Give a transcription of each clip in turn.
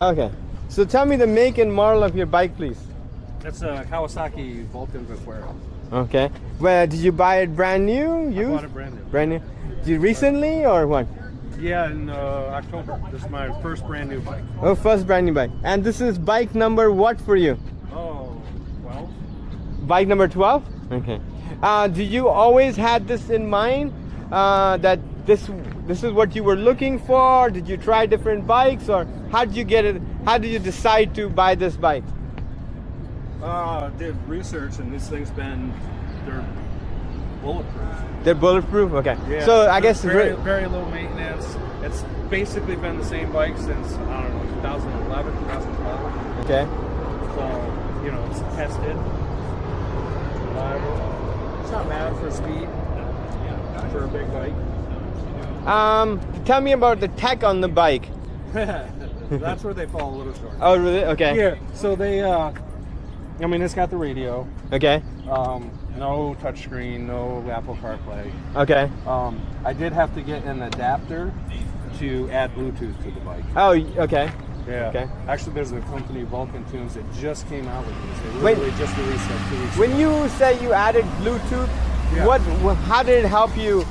Okay. So tell me the make and model of your bike, please. That's a Kawasaki Vulcan Vaquero. Okay. Well, did you buy it brand new? I Used? bought it brand new. Brand new. Did you recently or what? Yeah, in October. This is my first brand new bike. Oh, first brand new bike. And this is bike number what for you? Oh, 12? Bike number 12? Okay. Did you always had this in mind? That this is what you were looking for? Did you try different bikes, or how did you get it? How did you decide to buy this bike? Did research, and these things they're bulletproof. They're bulletproof. Okay. Yeah, So I guess very low maintenance. It's basically been the same bike since, I don't know, 2011, 2012. Okay. So, you know, it's tested, reliable. It's not bad for speed, for a big bike. Tell me about the tech on the bike. That's where they fall a little short. Oh, really? Okay. Yeah, so they, I mean, it's got the radio. Okay. No touchscreen, no Apple CarPlay. Okay. I did have to get an adapter to add Bluetooth to the bike. Oh, okay. Yeah. Okay. Actually, there's a company, Vulcan Tunes, that just came out with these. They Wait. literally just released them 2 weeks When ago. you say you added Bluetooth, Yeah. how did it help you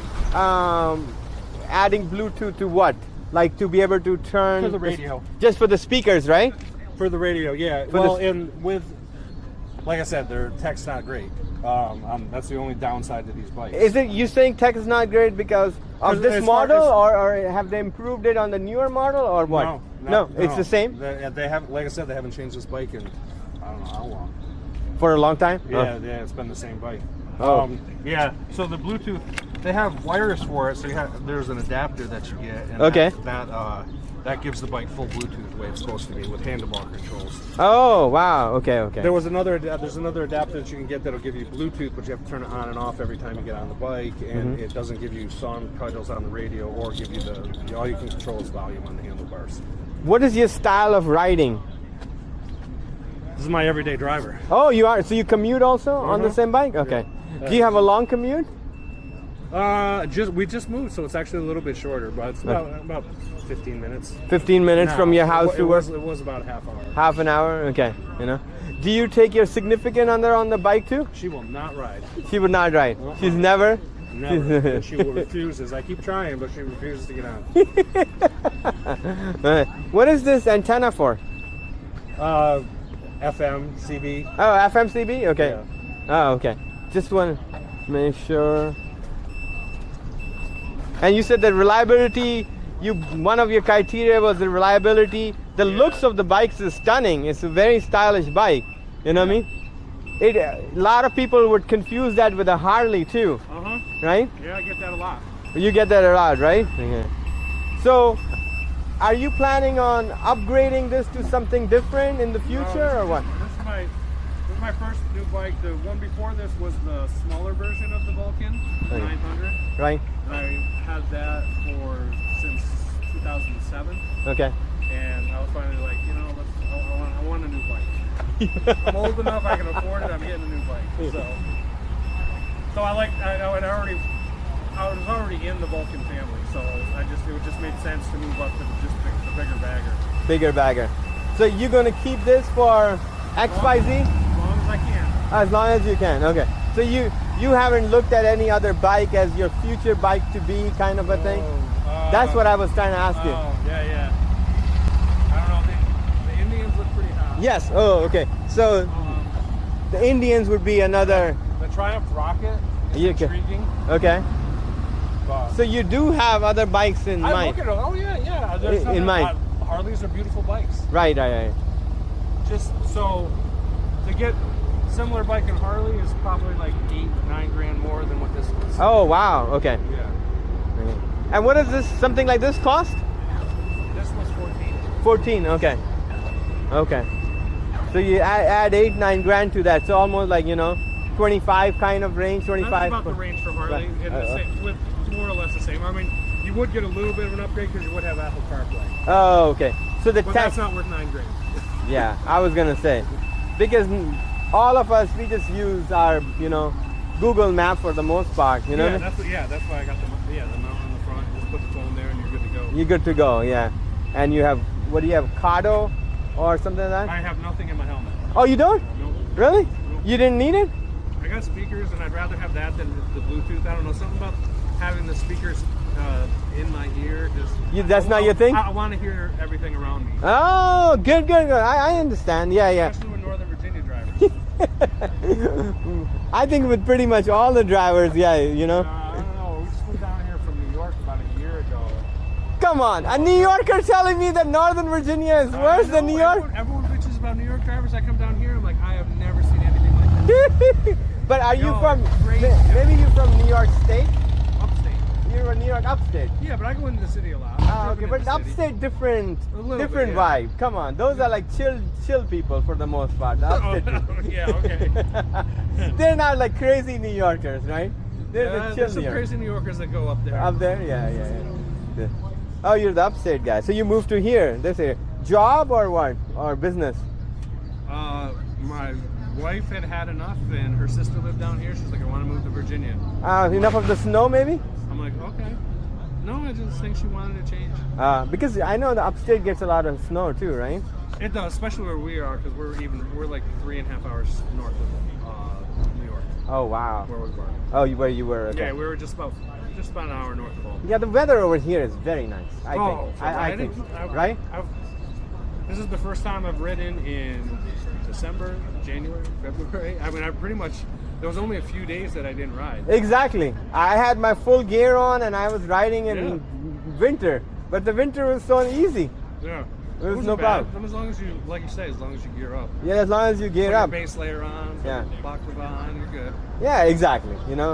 adding Bluetooth to what? Like to be able to turn For the radio. Just for the speakers, right? For the radio, yeah. For well, the- and with, like I said, their tech's not great. That's the only downside to these bikes. Is it you saying tech is not great because of this As far model, as- or have they improved it on the newer model, or what? No, it's the same They have, like I said, they haven't changed this bike in I don't know how long. for a long time. Yeah, yeah, it's been the same bike. Oh. Yeah. So the Bluetooth, they have wires for it. So there's an adapter that you get. And Okay. That gives the bike full Bluetooth the way it's supposed to be with handlebar controls. Oh wow. Okay. Okay. There's another adapter that you can get that'll give you Bluetooth, but you have to turn it on and off every time you get on the bike, and it doesn't give you song titles on the radio or give you all you can control is volume on the handlebars. What is your style of riding? This is my everyday driver. Oh, you are. So you commute also on the same bike? Okay. Yeah. Do you have a long commute? We just moved, so it's actually a little bit shorter, but it's about 15 minutes. 15 minutes from your house to work? It was about a half hour. Half an hour? Okay. You know. Do you take your significant other on the bike too? She will not ride. She would not ride. She's never? Never. And she refuses. I keep trying, but she refuses to get on. What is this antenna for? FM, CB. Oh, FMCB? Okay. Yeah. Oh, okay. Just want to make sure. And you said that reliability, one of your criteria was the reliability. The looks of the bikes is stunning. It's a very stylish bike. You know what I mean? A lot of people would confuse that with a Harley too, right? Yeah, I get that a lot. You get that a lot, right? Okay. So, are you planning on upgrading this to something different in the future, or what? This is my first new bike. The one before this was the smaller version of the Vulcan, the 900. Right. And I had that since 2007. Okay. And I was finally like, you know, I want a new bike. I'm old enough, I can afford it. I'm getting a new bike. So I was already in the Vulcan family, so it just made sense to move up to the bigger bagger. Bigger bagger. So you're gonna keep this for XYZ? As long as I can. As long as you can. Okay. So you haven't looked at any other bike as your future bike to be, kind of a thing? That's what I was trying to ask you. Oh, yeah. I don't know. The Indians look pretty hot. Yes. Oh, okay. So the Indians would be another. The Triumph Rocket is intriguing. Okay. But So you do have other bikes in I mind? look at it. Oh yeah. There's In mind. Harleys are beautiful bikes. Right. Just so to get similar bike in Harley is probably like $8-9 grand more than what this was. Oh wow. Okay. Yeah. And what does something like this cost? This was 14. 14. Okay. Okay. So you add 8-9 grand to that. So almost like 25 kind of range. 25. That's about the range for Harley, Right. and the same, with more or less the same. I mean, you would get a little bit of an upgrade because you would have Apple CarPlay. Oh, okay. So the But tech. that's not worth $9 grand. Yeah, I was gonna say, because all of us, we just use our Google Map for the most part. You know. Yeah, that's why I got the mount on the front. Just put the phone there and you're good to go. You're good to go. Yeah. And you have, what do you have? Cado or something like that? I have nothing in my helmet. Oh, you don't? Nope. Really? Nope. You didn't need it? I got speakers, and I'd rather have that than the Bluetooth. I don't know, something about having the speakers in my ear. That's not your thing? I want to hear everything around me. Oh, good. I understand. Yeah. Especially with Northern Virginia drivers. I think with pretty much all the drivers, yeah, you know. I don't know. We just flew down here from New York about a year ago. Come on, a New Yorker telling me that Northern Virginia is worse than New York? Everyone bitches about New York drivers. I come down here, I'm like, I have never seen anything like that. But are you from, crazy. maybe you're from New York State? Upstate. You're New York upstate. Yeah, but I go into the city a lot. Ah, okay, but upstate different bit, yeah. vibe. Come on, those are like chill people for the most part. The upstate people. Yeah, okay. They're not like crazy New Yorkers, right? They're the chill there's some New Yorkers. crazy New Yorkers that go up there. Up there, yeah. Oh, you're the upstate guy. So you moved to here. This a job or what? Or business? My wife had enough, and her sister lived down here. She's like, I want to move to Virginia. Enough of the snow, maybe? I'm like, okay. No, I just think she wanted to change. Because I know the upstate gets a lot of snow too, right? It does, especially where we are, because we're like 3.5 hours north of New York. Oh wow. Where we were. Oh, where you were? Okay. Yeah, we were just about an hour north of home. Yeah, the weather over here is very nice. I think. I think. Right? This is the first time I've ridden in December, January, February. I mean, there was only a few days that I didn't ride. Exactly. I had my full gear on and I was riding in winter, but the winter was so easy. Yeah. There was It no bad. problem. As long as you, like you say, as long as you gear up. Yeah, as long as you gear Put up. your base layer on, Yeah. baklava on, you're good. Yeah, exactly. You know.